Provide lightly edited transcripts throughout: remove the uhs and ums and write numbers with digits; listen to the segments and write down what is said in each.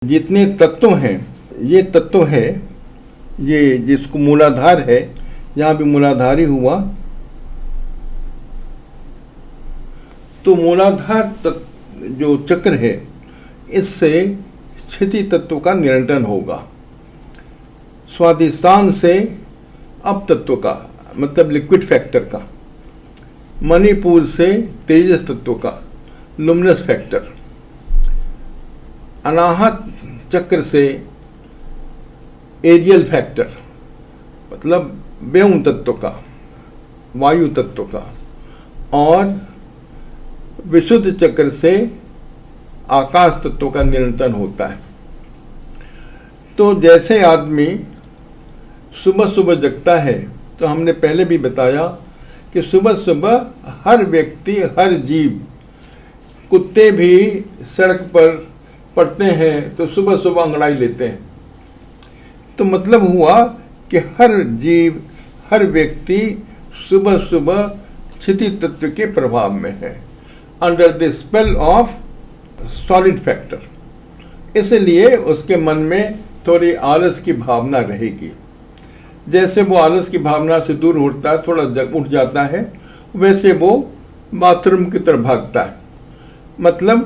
जितने तत्व हैं, ये तत्व है, ये जिसको मूलाधार है, यहाँ भी मूलाधार ही हुआ। तो मूलाधार जो चक्र है, इससे स्थिति तत्व का नियंत्रण होगा। स्वाधिष्ठान से अप तत्व का, मतलब लिक्विड फैक्टर का। मणिपुर से तेजस तत्व का, लुमिनस फैक्टर। अनाहत चक्र से एरियल फैक्टर, मतलब व्योम तत्व का, वायु तत्व का। और विशुद्ध चक्र से आकाश तत्व का नियंत्रण होता है। तो जैसे आदमी सुबह सुबह जगता है, तो हमने पहले भी बताया कि सुबह सुबह हर व्यक्ति, हर जीव, कुत्ते भी सड़क पर पड़ते हैं तो सुबह सुबह अंगड़ाई लेते हैं। तो मतलब हुआ कि हर जीव, हर व्यक्ति सुबह सुबह स्थिति तत्व के प्रभाव में है, under the spell of solid factor. इसलिए उसके मन में थोड़ी आलस की भावना रहेगी। जैसे वो आलस की भावना से दूर उठता है, थोड़ा उठ जाता है, वैसे वो बाथरूम की तरफ भागता है। मतलब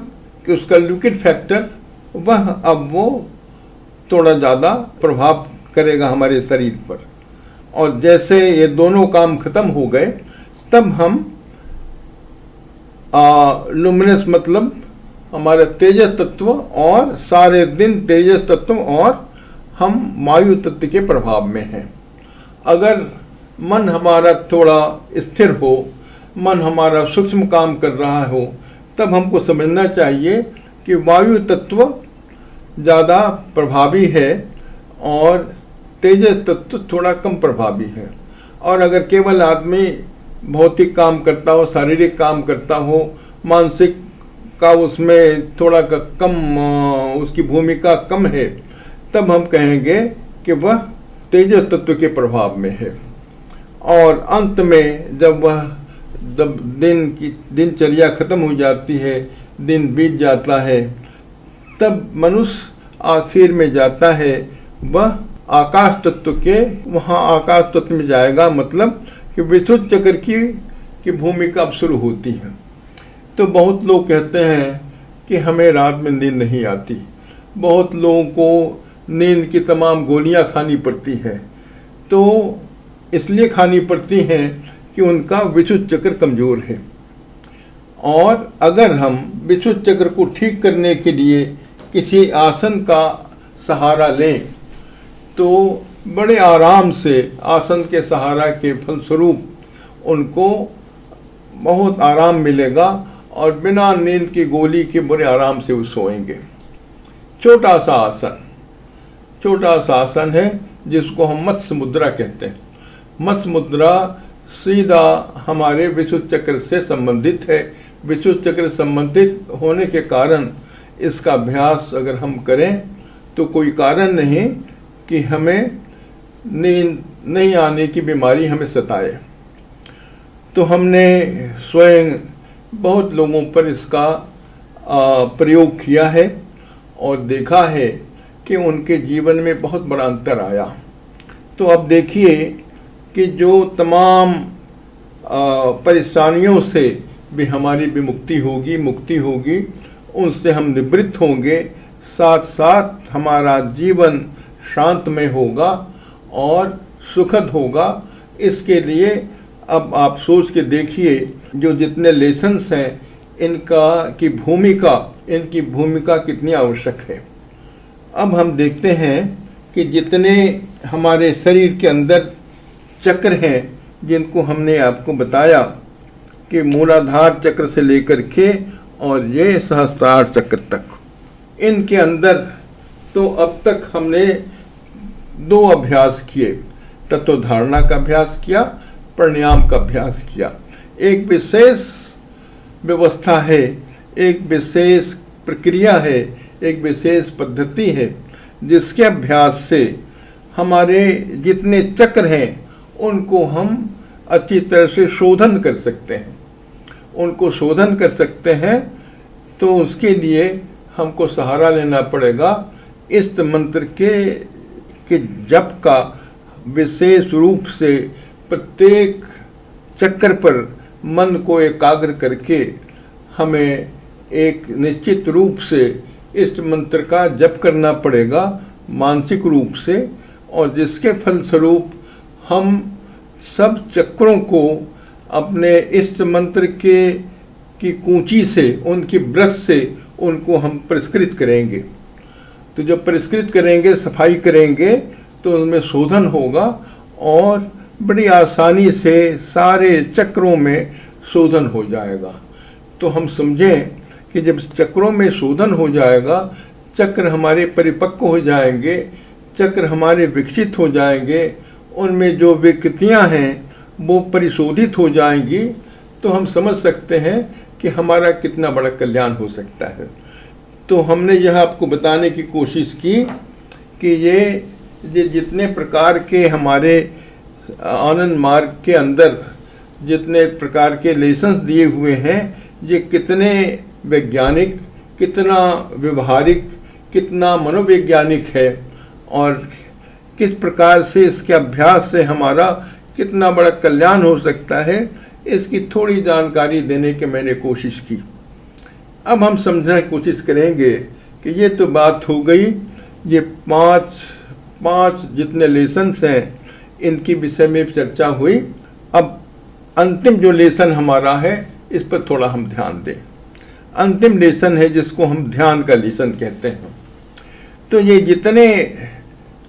कि उसका लिक्विड फैक्टर वह अब वो थोड़ा ज़्यादा प्रभाव करेगा हमारे शरीर पर। और जैसे ये दोनों काम खत्म हो गए, तब हम लुमिनस, मतलब हमारे तेजस तत्व, और सारे दिन तेजस तत्व, और हम वायु तत्व के प्रभाव में हैं। अगर मन हमारा थोड़ा स्थिर हो, मन हमारा सूक्ष्म काम कर रहा हो, तब हमको समझना चाहिए कि वायु तत्व ज़्यादा प्रभावी है और तेजस तत्व थोड़ा कम प्रभावी है। और अगर केवल आदमी भौतिक काम करता हो, शारीरिक काम करता हो, मानसिक का उसमें थोड़ा कम, उसकी भूमिका कम है, तब हम कहेंगे कि वह तेजस तत्व के प्रभाव में है। और अंत में जब वह दिन की दिनचर्या खत्म हो जाती है, दिन बीत जाता है, तब मनुष्य आखिर में जाता है वह आकाश तत्व के, वहाँ आकाश तत्व में जाएगा। मतलब कि विशुद्ध चक्र की भूमिका अब शुरू होती है। तो बहुत लोग कहते हैं कि हमें रात में नींद नहीं आती। बहुत लोगों को नींद की तमाम गोलियां खानी पड़ती है। तो इसलिए खानी पड़ती हैं कि उनका विशुद्ध चक्र कमज़ोर है। और अगर हम विशुद्ध चक्र को ठीक करने के लिए किसी आसन का सहारा लें, तो बड़े आराम से आसन के सहारा के फलस्वरूप उनको बहुत आराम मिलेगा और बिना नींद की गोली के बड़े आराम से वो सोएंगे। छोटा सा आसन है जिसको हम मत्स्य मुद्रा कहते हैं। मत्स्य मुद्रा सीधा हमारे विशुद्ध चक्र से संबंधित है। विशुद्ध चक्र संबंधित होने के कारण इसका अभ्यास अगर हम करें तो कोई कारण नहीं कि हमें नींद नहीं आने की बीमारी हमें सताए। तो हमने स्वयं बहुत लोगों पर इसका प्रयोग किया है और देखा है कि उनके जीवन में बहुत बड़ा अंतर आया। तो अब देखिए कि जो तमाम परेशानियों से भी हमारी विमुक्ति होगी, मुक्ति होगी, उनसे हम निवृत्त होंगे। साथ साथ हमारा जीवन शांतमय होगा और सुखद होगा। इसके लिए अब आप सोच के देखिए, जो जितने लेसन्स हैं इनकी भूमिका कितनी आवश्यक है। अब हम देखते हैं कि जितने हमारे शरीर के अंदर चक्र हैं, जिनको हमने आपको बताया कि मूलाधार चक्र से लेकर के और ये सहस्त्रार चक्र तक, इनके अंदर तो अब तक हमने 2 अभ्यास किए। तत्वधारणा का अभ्यास किया, प्राणायाम का अभ्यास किया। एक विशेष व्यवस्था है, एक विशेष प्रक्रिया है, एक विशेष पद्धति है, जिसके अभ्यास से हमारे जितने चक्र हैं उनको हम अच्छी तरह से शोधन कर सकते हैं। उनको शोधन कर सकते हैं तो उसके लिए हमको सहारा लेना पड़ेगा इस मंत्र के जप का विशेष रूप से प्रत्येक चक्र पर मन को एकाग्र करके हमें एक निश्चित रूप से इस मंत्र का जप करना पड़ेगा मानसिक रूप से, और जिसके फलस्वरूप हम सब चक्रों को अपने इस मंत्र की कूंची से, उनकी ब्रश से उनको हम परिष्कृत करेंगे। तो जब परिष्कृत करेंगे, सफाई करेंगे, तो उनमें शोधन होगा और बड़ी आसानी से सारे चक्रों में शोधन हो जाएगा। तो हम समझें कि जब चक्रों में शोधन हो जाएगा, चक्र हमारे परिपक्व हो जाएंगे, चक्र हमारे विकसित हो जाएंगे, उनमें जो विकृतियां हैं वो परिशोधित हो जाएंगी, तो हम समझ सकते हैं कि हमारा कितना बड़ा कल्याण हो सकता है। तो हमने यह आपको बताने की कोशिश की कि ये जितने प्रकार के हमारे आनंद मार्ग के अंदर जितने प्रकार के लेसन्स दिए हुए हैं, ये कितने वैज्ञानिक, कितना व्यवहारिक, कितना मनोवैज्ञानिक है, और किस प्रकार से इसके अभ्यास से हमारा कितना बड़ा कल्याण हो सकता है, इसकी थोड़ी जानकारी देने की मैंने कोशिश की। अब हम समझने की कोशिश करेंगे कि ये तो बात हो गई, ये पांच जितने लेसन्स हैं इनकी विषय में चर्चा हुई। अब अंतिम जो लेसन हमारा है इस पर थोड़ा हम ध्यान दें। अंतिम लेसन है जिसको हम ध्यान का लेसन कहते हैं। तो ये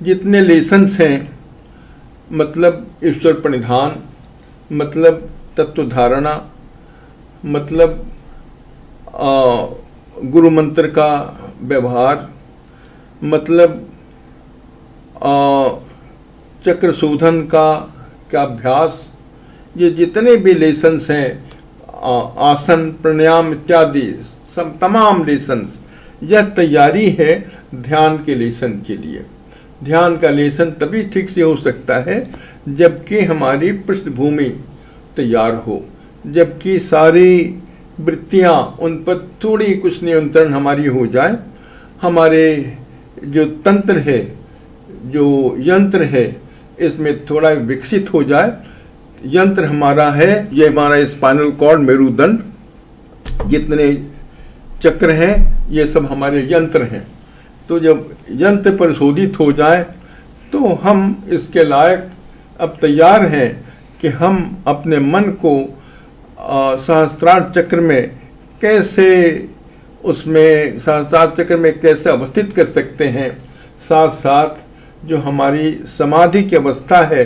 जितने लेसन्स हैं, मतलब ईश्वर प्रणिधान, मतलब तत्व धारणा, मतलब गुरु मंत्र का व्यवहार, मतलब चक्र शोधन का अभ्यास, ये जितने भी लेसन्स हैं, आसन, प्राणायाम इत्यादि सब तमाम लेसन्स, यह तैयारी है ध्यान के लेसन के लिए। ध्यान का लेसन तभी ठीक से हो सकता है जबकि हमारी पृष्ठभूमि तैयार हो, जबकि सारी वृत्तियाँ उन पर थोड़ी कुछ नियंत्रण हमारी हो जाए, हमारे जो तंत्र है, जो यंत्र है, इसमें थोड़ा विकसित हो जाए। यंत्र हमारा है, ये हमारा स्पाइनल कॉर्ड, मेरुदंड, जितने चक्र हैं ये सब हमारे यंत्र हैं। तो जब यंत्र परिशोधित हो जाए तो हम इसके लायक अब तैयार हैं कि हम अपने मन को सहस्त्रार चक्र में कैसे, उसमें सहस्त्रार चक्र में कैसे अवस्थित कर सकते हैं। साथ साथ जो हमारी समाधि की अवस्था है,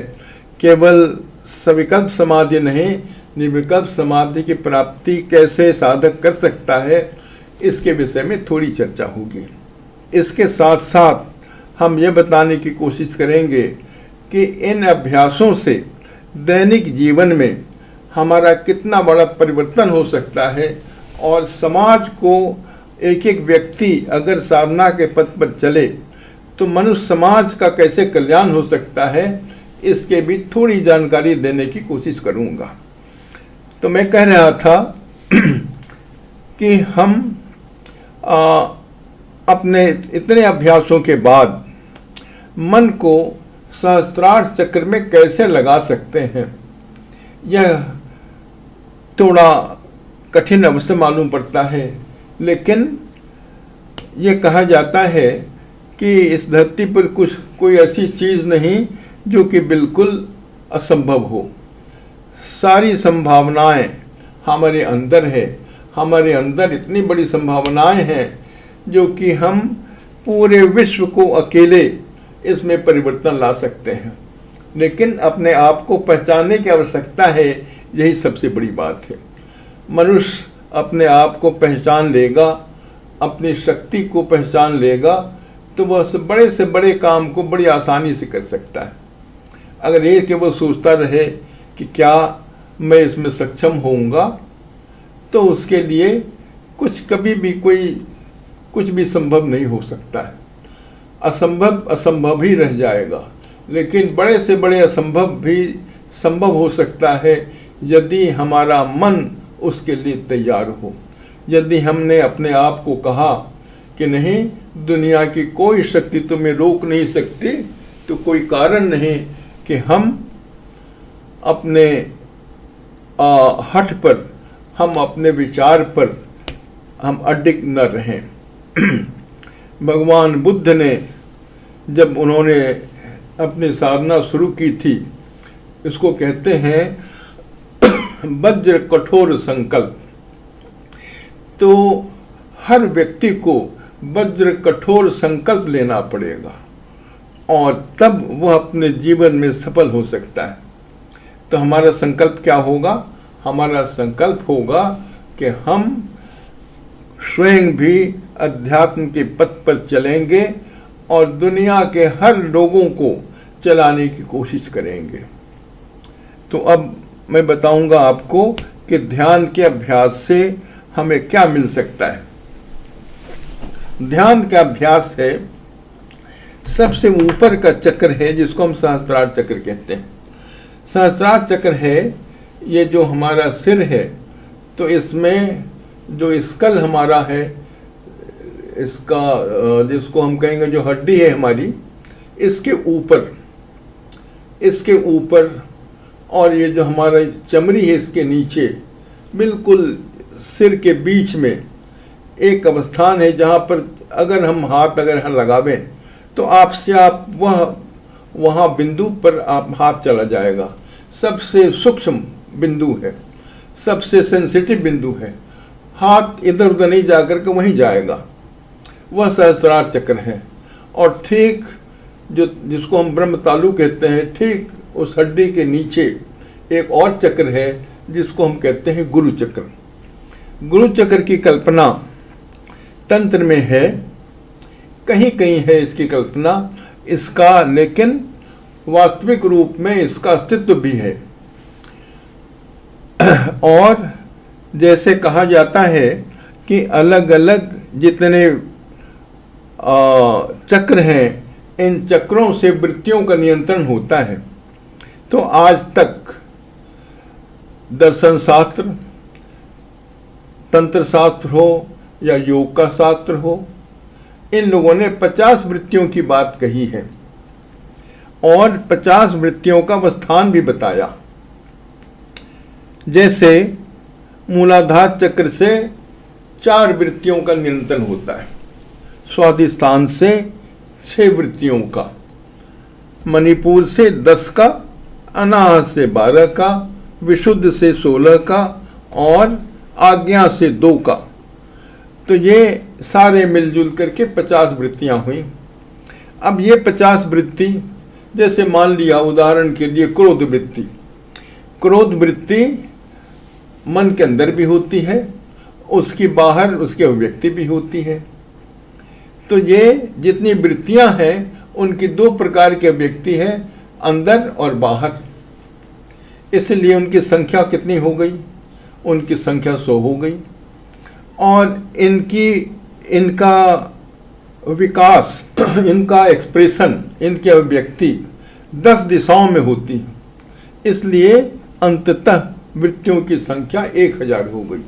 केवल सविकल्प समाधि नहीं, निर्विकल्प समाधि की प्राप्ति कैसे साधक कर सकता है, इसके विषय में थोड़ी चर्चा होगी। इसके साथ साथ हम ये बताने की कोशिश करेंगे कि इन अभ्यासों से दैनिक जीवन में हमारा कितना बड़ा परिवर्तन हो सकता है, और समाज को एक एक व्यक्ति अगर साधना के पथ पर चले तो मनुष्य समाज का कैसे कल्याण हो सकता है, इसके भी थोड़ी जानकारी देने की कोशिश करूंगा। तो मैं कह रहा था कि हम अपने इतने अभ्यासों के बाद मन को सहस्त्रार चक्र में कैसे लगा सकते हैं, यह थोड़ा कठिन अवश्य मालूम पड़ता है। लेकिन यह कहा जाता है कि इस धरती पर कोई ऐसी चीज़ नहीं जो कि बिल्कुल असंभव हो। सारी संभावनाएं हमारे अंदर है, हमारे अंदर इतनी बड़ी संभावनाएं हैं जो कि हम पूरे विश्व को अकेले इसमें परिवर्तन ला सकते हैं। लेकिन अपने आप को पहचानने की आवश्यकता है, यही सबसे बड़ी बात है। मनुष्य अपने आप को पहचान लेगा, अपनी शक्ति को पहचान लेगा, तो वह बड़े से बड़े काम को बड़ी आसानी से कर सकता है। अगर ये केवल सोचता रहे कि क्या मैं इसमें सक्षम होऊंगा, तो उसके लिए कभी भी कुछ भी संभव नहीं हो सकता है। असंभव ही रह जाएगा। लेकिन बड़े से बड़े असंभव भी संभव हो सकता है यदि हमारा मन उसके लिए तैयार हो। यदि हमने अपने आप को कहा कि नहीं, दुनिया की कोई शक्ति तुम्हें रोक नहीं सकती, तो कोई कारण नहीं कि हम अपने हठ पर, हम अपने विचार पर हम अडिग न रहें। भगवान बुद्ध ने जब उन्होंने अपनी साधना शुरू की थी, इसको कहते हैं वज्र कठोर संकल्प। तो हर व्यक्ति को वज्र कठोर संकल्प लेना पड़ेगा और तब वह अपने जीवन में सफल हो सकता है। तो हमारा संकल्प क्या होगा? हमारा संकल्प होगा कि हम स्वयं भी अध्यात्म के पथ पर चलेंगे और दुनिया के हर लोगों को चलाने की कोशिश करेंगे। तो अब मैं बताऊंगा आपको कि ध्यान के अभ्यास से हमें क्या मिल सकता है। ध्यान का अभ्यास है, सबसे ऊपर का चक्र है जिसको हम सहस्त्रार चक्र कहते हैं। सहस्त्रार चक्र है ये जो हमारा सिर है, तो इसमें जो स्कल हमारा है, इसका जिसको हम कहेंगे जो हड्डी है हमारी, इसके ऊपर और ये जो हमारा चमड़ी है इसके नीचे, बिल्कुल सिर के बीच में एक अवस्थान है जहाँ पर अगर हम हाथ अगर लगावें तो आपसे आप वहाँ बिंदु पर आप हाथ चला जाएगा। सबसे सूक्ष्म बिंदु है, सबसे सेंसिटिव बिंदु है, हाथ इधर उधर नहीं जाकर के वहीं जाएगा, वह सहस्त्रार चक्र है। और ठीक जिसको हम ब्रह्म तालु कहते हैं, ठीक उस हड्डी के नीचे एक और चक्र है जिसको हम कहते हैं गुरु चक्र। गुरु चक्र की कल्पना तंत्र में है, कहीं कहीं है इसकी कल्पना इसका, लेकिन वास्तविक रूप में इसका अस्तित्व भी है। और जैसे कहा जाता है कि अलग अलग जितने चक्र हैं, इन चक्रों से वृत्तियों का नियंत्रण होता है। तो आज तक दर्शन शास्त्र, तंत्र शास्त्र हो या योग का शास्त्र हो, इन लोगों ने 50 वृत्तियों की बात कही है और 50 वृत्तियों का स्थान भी बताया। जैसे मूलाधार चक्र से 4 वृत्तियों का नियंत्रण होता है, स्वादिष्ठान से 6 वृत्तियों का, मणिपुर से 10 का, अनाहत से 12 का, विशुद्ध से 16 का और आज्ञा से 2 का। तो ये सारे मिलजुल करके 50 वृत्तियां हुई। अब ये 50 वृत्ति, जैसे मान लिया उदाहरण के लिए क्रोध वृत्ति, क्रोध वृत्ति मन के अंदर भी होती है, उसकी बाहर उसकी अभिव्यक्ति भी होती है। तो ये जितनी वृत्तियां हैं उनकी 2 प्रकार की अभिव्यक्ति है, अंदर और बाहर। इसलिए उनकी संख्या कितनी हो गई? उनकी संख्या 100 हो गई। और इनका विकास, इनका एक्सप्रेशन, इनकी अभिव्यक्ति 10 दिशाओं में होती है। इसलिए अंततः वृत्तियों की संख्या 1000 हो गई।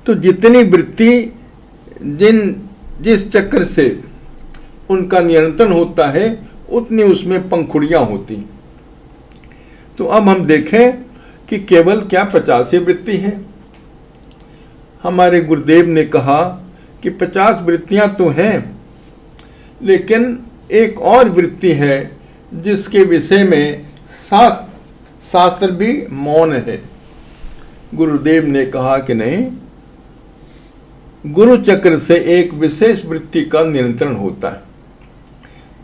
तो जितनी वृत्ति जिस चक्र से उनका नियंत्रण होता है, उतनी उसमें पंखुड़ियां होती। तो अब हम देखें कि केवल क्या 50 ही वृत्ति है। हमारे गुरुदेव ने कहा कि 50 वृत्तियां तो हैं, लेकिन एक और वृत्ति है जिसके विषय में शास्त्र भी मौन है। गुरुदेव ने कहा कि नहीं, गुरु चक्र से एक विशेष वृत्ति का नियंत्रण होता है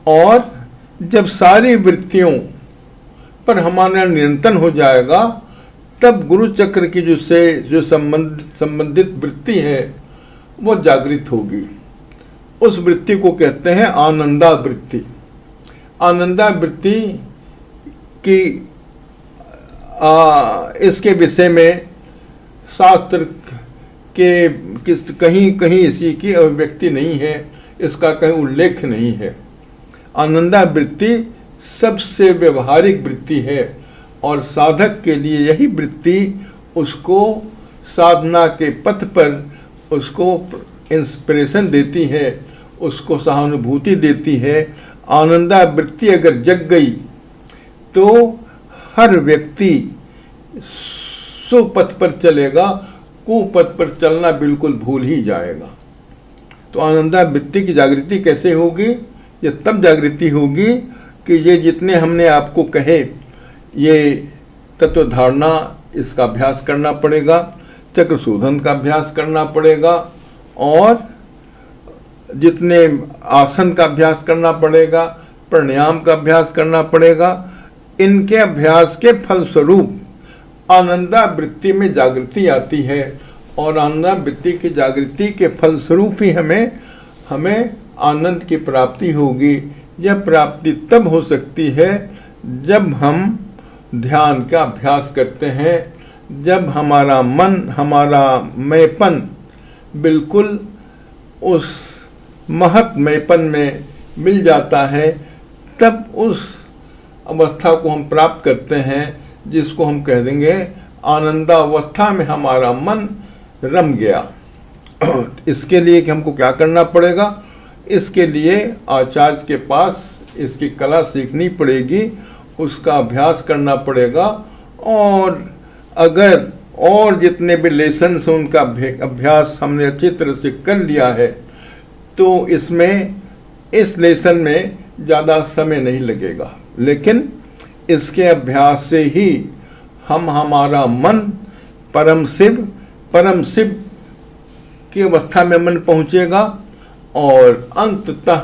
और जब सारी वृत्तियों पर हमारा नियंत्रण हो जाएगा, तब गुरु चक्र की जो संबंधित वृत्ति है वो जागृत होगी। उस वृत्ति को कहते हैं आनंदा वृत्ति। आनंदा वृत्ति की इसके विषय में शास्त्र के कहीं कहीं इसी की अभिव्यक्ति नहीं है, इसका कहीं उल्लेख नहीं है। आनंदा वृत्ति सबसे व्यवहारिक वृत्ति है और साधक के लिए यही वृत्ति उसको साधना के पथ पर उसको इंस्पिरेशन देती है, उसको सहानुभूति देती है। आनंदावृत्ति अगर जग गई तो हर व्यक्ति सुपथ पर चलेगा, कुपथ पर चलना बिल्कुल भूल ही जाएगा। तो आनंदावृत्ति की जागृति कैसे होगी? ये तब जागृति होगी कि ये जितने हमने आपको कहे ये तत्व धारणा, इसका अभ्यास करना पड़ेगा, चक्र शोधन का अभ्यास करना पड़ेगा, और जितने आसन का अभ्यास करना पड़ेगा, प्राणायाम का अभ्यास करना पड़ेगा। इनके अभ्यास के फलस्वरूप आनंदावृत्ति में जागृति आती है, और आनंदावृत्ति की जागृति के फलस्वरूप ही हमें आनंद की प्राप्ति होगी। यह प्राप्ति तब हो सकती है जब हम ध्यान का अभ्यास करते हैं, जब हमारा मन, हमारा मैंपन बिल्कुल उस महत मैंपन में मिल जाता है, तब उस अवस्था को हम प्राप्त करते हैं जिसको हम कह देंगे आनंदावस्था में हमारा मन रम गया। इसके लिए कि हमको क्या करना पड़ेगा? इसके लिए आचार्य के पास इसकी कला सीखनी पड़ेगी, उसका अभ्यास करना पड़ेगा, और अगर और जितने भी लेसन्स हैं उनका अभ्यास हमने अच्छी तरह से कर लिया है तो इस लेसन में ज़्यादा समय नहीं लगेगा। लेकिन इसके अभ्यास से ही हमारा मन परम शिव की अवस्था में मन पहुँचेगा, और अंततः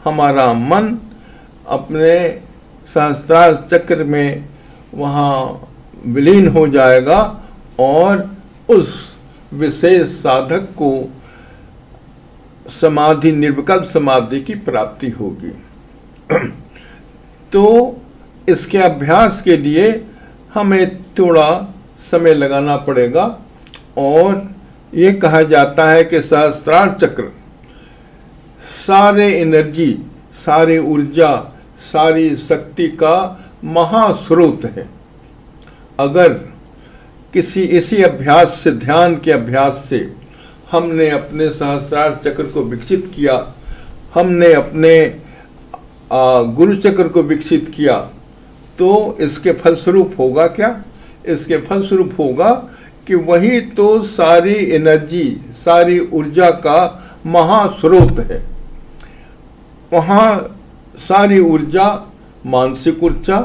हमारा मन अपने सहस्त्रार चक्र में वहाँ विलीन हो जाएगा, और उस विशेष साधक को समाधि, निर्विकल्प समाधि की प्राप्ति होगी। तो इसके अभ्यास के लिए हमें थोड़ा समय लगाना पड़ेगा, और ये कहा जाता है कि सहस्त्रार चक्र सारे एनर्जी, सारी ऊर्जा, सारी शक्ति का महास्रोत है। अगर इसी अभ्यास से, ध्यान के अभ्यास से हमने अपने सहस्त्रार चक्र को विकसित किया, हमने अपने गुरु चक्र को विकसित किया, तो इसके फलस्वरूप होगा क्या? इसके फलस्वरूप होगा कि वही तो सारी एनर्जी, सारी ऊर्जा का महास्रोत है। वहाँ सारी ऊर्जा, मानसिक ऊर्जा,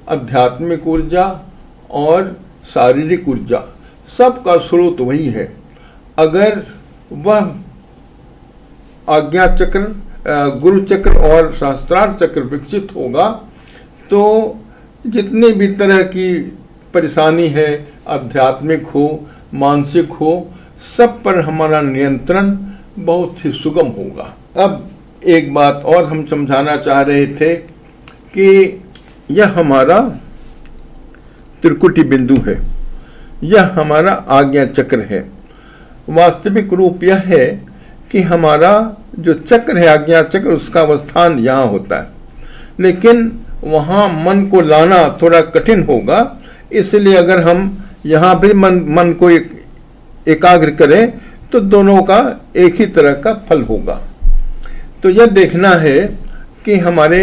आध्यात्मिक ऊर्जा और शारीरिक ऊर्जा, सबका स्रोत वही है। अगर वह आज्ञा चक्र, गुरु चक्र और सहस्त्रार चक्र विकसित होगा तो जितनी भी तरह की परेशानी है, आध्यात्मिक हो, मानसिक हो, सब पर हमारा नियंत्रण बहुत ही सुगम होगा। अब एक बात और हम समझाना चाह रहे थे कि यह हमारा त्रिकुटी बिंदु है, यह हमारा आज्ञा चक्र है। वास्तविक रूप यह है कि हमारा जो चक्र है, आज्ञा चक्र, उसका अवस्थान यहाँ होता है, लेकिन वहाँ मन को लाना थोड़ा कठिन होगा। इसलिए अगर हम यहाँ भी मन को एकाग्र करें तो दोनों का एक ही तरह का फल होगा। तो यह देखना है कि हमारे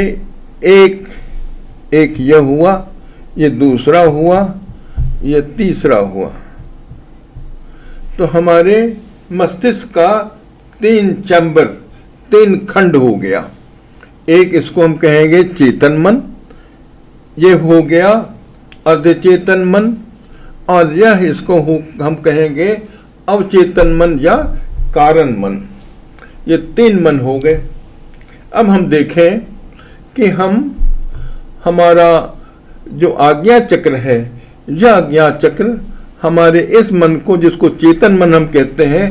एक यह हुआ, ये दूसरा हुआ, ये तीसरा हुआ, तो हमारे मस्तिष्क का 3 चैम्बर, 3 खंड हो गया। एक इसको हम कहेंगे चेतन मन, ये हो गया अर्धचेतन मन, और यह इसको हम कहेंगे अवचेतन मन या कारण मन। ये 3 मन हो गए। अब हम देखें कि हमारा जो आज्ञा चक्र है, यह आज्ञा चक्र हमारे इस मन को, जिसको चेतन मन हम कहते हैं,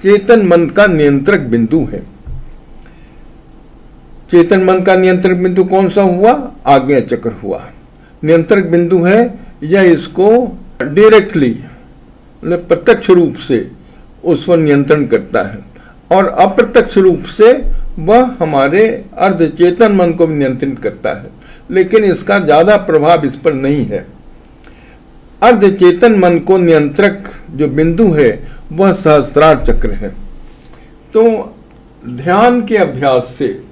चेतन मन का नियंत्रक बिंदु है। चेतन मन का नियंत्रक बिंदु कौन सा हुआ? आज्ञा चक्र हुआ। नियंत्रक बिंदु है, यह इसको डायरेक्टली, मतलब प्रत्यक्ष रूप से उस पर नियंत्रण करता है, और अप्रत्यक्ष रूप से वह हमारे अर्धचेतन मन को भी नियंत्रित करता है, लेकिन इसका ज्यादा प्रभाव इस पर नहीं है। अर्धचेतन मन को नियंत्रक जो बिंदु है वह सहस्त्रार चक्र है। तो ध्यान के अभ्यास से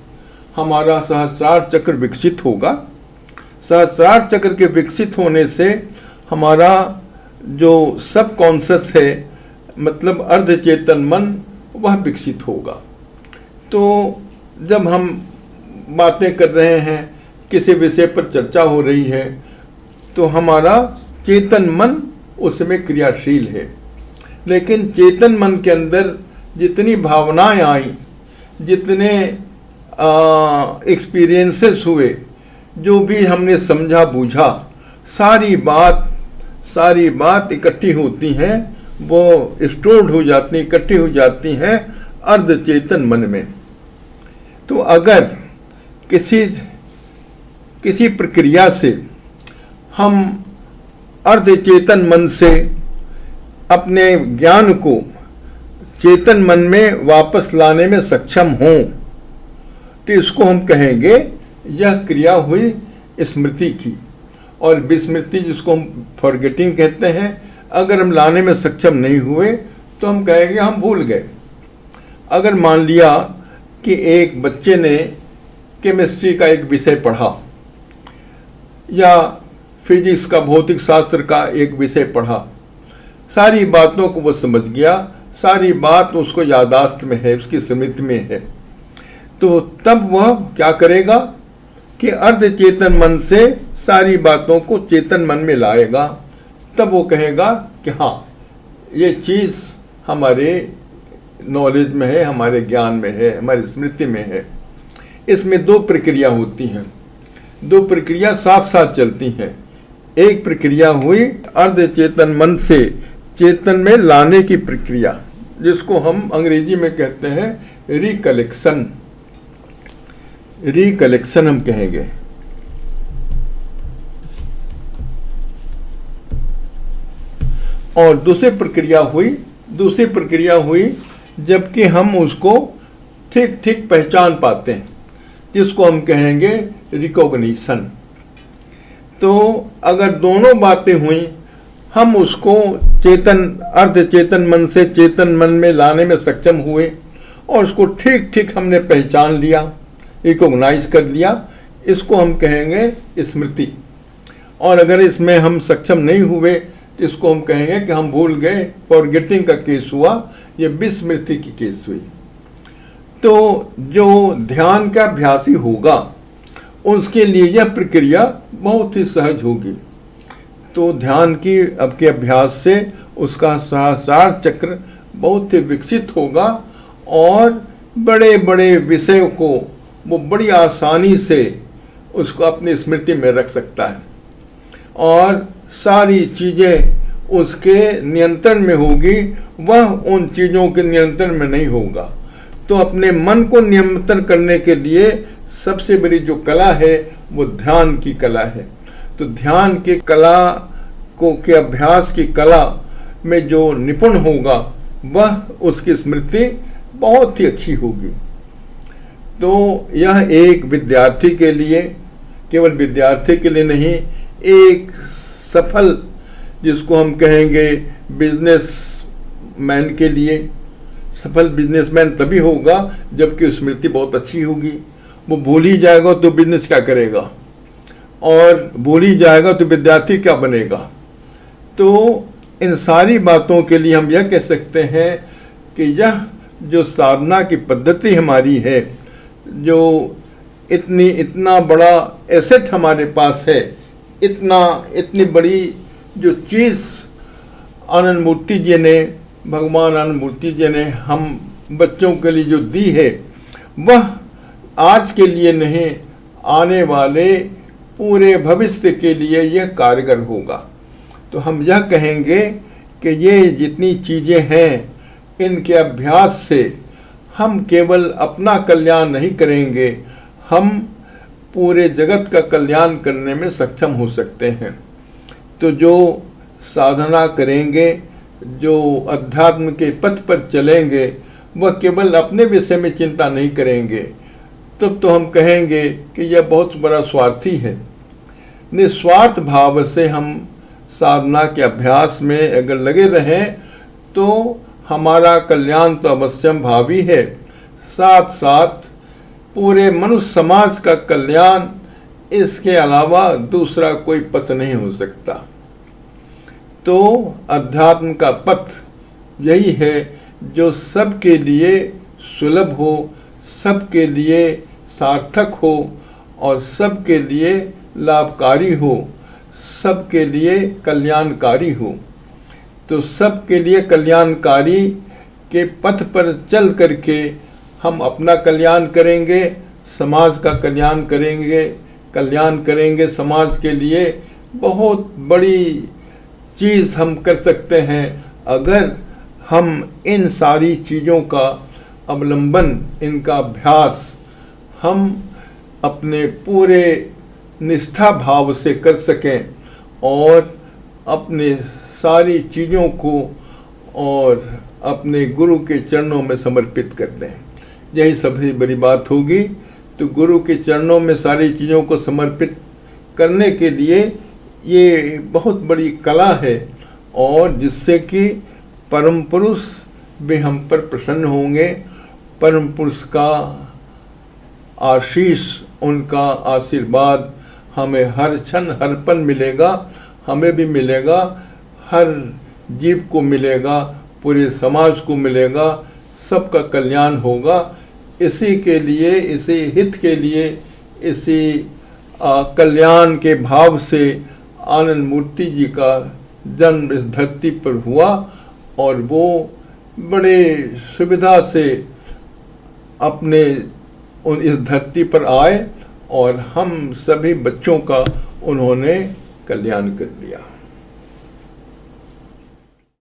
हमारा सहस्त्रार चक्र विकसित होगा। सहस्त्रार चक्र के विकसित होने से हमारा जो सब कॉन्शियस है, मतलब अर्धचेतन मन, वह विकसित होगा। तो जब हम बातें कर रहे हैं, किसी विषय पर चर्चा हो रही है, तो हमारा चेतन मन उसमें क्रियाशील है। लेकिन चेतन मन के अंदर जितनी भावनाएं आई, जितने एक्सपीरियंसेस हुए, जो भी हमने समझा बूझा, सारी बात इकट्ठी होती हैं, वो स्टोर्ड हो जाती, इकट्ठी हो जाती हैं अर्धचेतन मन में। तो अगर किसी प्रक्रिया से हम अर्धचेतन मन से अपने ज्ञान को चेतन मन में वापस लाने में सक्षम हों, तो इसको हम कहेंगे यह क्रिया हुई स्मृति की। और विस्मृति, जिसको हम फॉरगेटिंग कहते हैं, अगर हम लाने में सक्षम नहीं हुए तो हम कहेंगे हम भूल गए। अगर मान लिया कि एक बच्चे ने केमिस्ट्री का एक विषय पढ़ा, या फिजिक्स का, भौतिक शास्त्र का एक विषय पढ़ा, सारी बातों को वो समझ गया, सारी बात उसको यादाश्त में है, उसकी स्मृति में है, तो तब वह क्या करेगा कि अर्धचेतन मन से सारी बातों को चेतन मन में लाएगा। तब वो कहेगा कि हाँ, ये चीज़ हमारे नॉलेज में है, हमारे ज्ञान में है, हमारी स्मृति में है। इसमें दो प्रक्रिया होती हैं, दो प्रक्रिया साथ साथ चलती हैं। एक प्रक्रिया हुई अर्धचेतन मन से चेतन में लाने की प्रक्रिया, जिसको हम अंग्रेजी में कहते हैं रिकलेक्शन। रिकलेक्शन हम कहेंगे। और दूसरी प्रक्रिया हुई जबकि हम उसको ठीक ठीक पहचान पाते हैं, जिसको हम कहेंगे रिकॉग्निशन। तो अगर दोनों बातें हुई, हम उसको अर्धचेतन मन से चेतन मन में लाने में सक्षम हुए और उसको ठीक ठीक हमने पहचान लिया, रिकॉग्नाइज कर लिया, इसको हम कहेंगे स्मृति। और अगर इसमें हम सक्षम नहीं हुए तो इसको हम कहेंगे कि हम भूल गए, फॉरगेटिंग का केस हुआ, ये विस्मृति की केस हुई। तो जो ध्यान का अभ्यासी होगा उसके लिए यह प्रक्रिया बहुत ही सहज होगी। तो ध्यान के अभ्यास से उसका सहस्त्रार चक्र बहुत ही विकसित होगा और बड़े बड़े विषयों को वो बड़ी आसानी से उसको अपनी स्मृति में रख सकता है और सारी चीज़ें उसके नियंत्रण में होगी, वह उन चीज़ों के नियंत्रण में नहीं होगा। तो अपने मन को नियंत्रण करने के लिए सबसे बड़ी जो कला है वो ध्यान की कला है। तो ध्यान की कला के अभ्यास की कला में जो निपुण होगा वह उसकी स्मृति बहुत ही अच्छी होगी। तो यह एक विद्यार्थी के लिए, केवल विद्यार्थी के लिए नहीं, एक सफल, जिसको हम कहेंगे बिजनेसमैन के लिए, सफल बिजनेसमैन तभी होगा जबकि स्मृति बहुत अच्छी होगी। वो भूल ही जाएगा तो बिजनेस क्या करेगा, और भूल ही जाएगा तो विद्यार्थी क्या बनेगा। तो इन सारी बातों के लिए हम यह कह सकते हैं कि यह जो साधना की पद्धति हमारी है, जो इतना बड़ा एसेट हमारे पास है, इतनी बड़ी जो चीज़ आनंद मूर्ति जी ने, भगवान आनंद मूर्ति जी ने हम बच्चों के लिए जो दी है, वह आज के लिए नहीं, आने वाले पूरे भविष्य के लिए यह कारगर होगा। तो हम यह कहेंगे कि ये जितनी चीज़ें हैं, इनके अभ्यास से हम केवल अपना कल्याण नहीं करेंगे, हम पूरे जगत का कल्याण करने में सक्षम हो सकते हैं। तो जो साधना करेंगे, जो अध्यात्म के पथ पर चलेंगे, वह केवल अपने विषय में चिंता नहीं करेंगे। तब तो हम कहेंगे कि यह बहुत बड़ा स्वार्थी है। निस्वार्थ भाव से हम साधना के अभ्यास में अगर लगे रहें तो हमारा कल्याण तो अवश्यम भावी है, साथ साथ पूरे मनुष्य समाज का कल्याण, इसके अलावा दूसरा कोई पथ नहीं हो सकता। तो अध्यात्म का पथ यही है जो सबके लिए सुलभ हो, सबके लिए सार्थक हो और सबके लिए लाभकारी हो, सबके लिए कल्याणकारी हो। तो सबके लिए कल्याणकारी के पथ पर चल करके हम अपना कल्याण करेंगे, समाज का कल्याण करेंगे समाज के लिए बहुत बड़ी चीज़ हम कर सकते हैं अगर हम इन सारी चीज़ों का अवलंबन, इनका अभ्यास हम अपने पूरे निष्ठा भाव से कर सकें और अपने सारी चीज़ों को और अपने गुरु के चरणों में समर्पित कर दें। यही सबसे बड़ी बात होगी। तो गुरु के चरणों में सारी चीज़ों को समर्पित करने के लिए ये बहुत बड़ी कला है और जिससे कि परम पुरुष भी हम पर प्रसन्न होंगे। परम पुरुष का आशीष, उनका आशीर्वाद हमें हर क्षण हर पल मिलेगा, हमें भी मिलेगा, हर जीव को मिलेगा, पूरे समाज को मिलेगा, सबका कल्याण होगा। इसी के लिए, इसी हित के लिए, इसी कल्याण के भाव से आनंद मूर्ति जी का जन्म इस धरती पर हुआ और वो बड़े सुविधा से अपने इस धरती पर आए और हम सभी बच्चों का उन्होंने कल्याण कर दिया।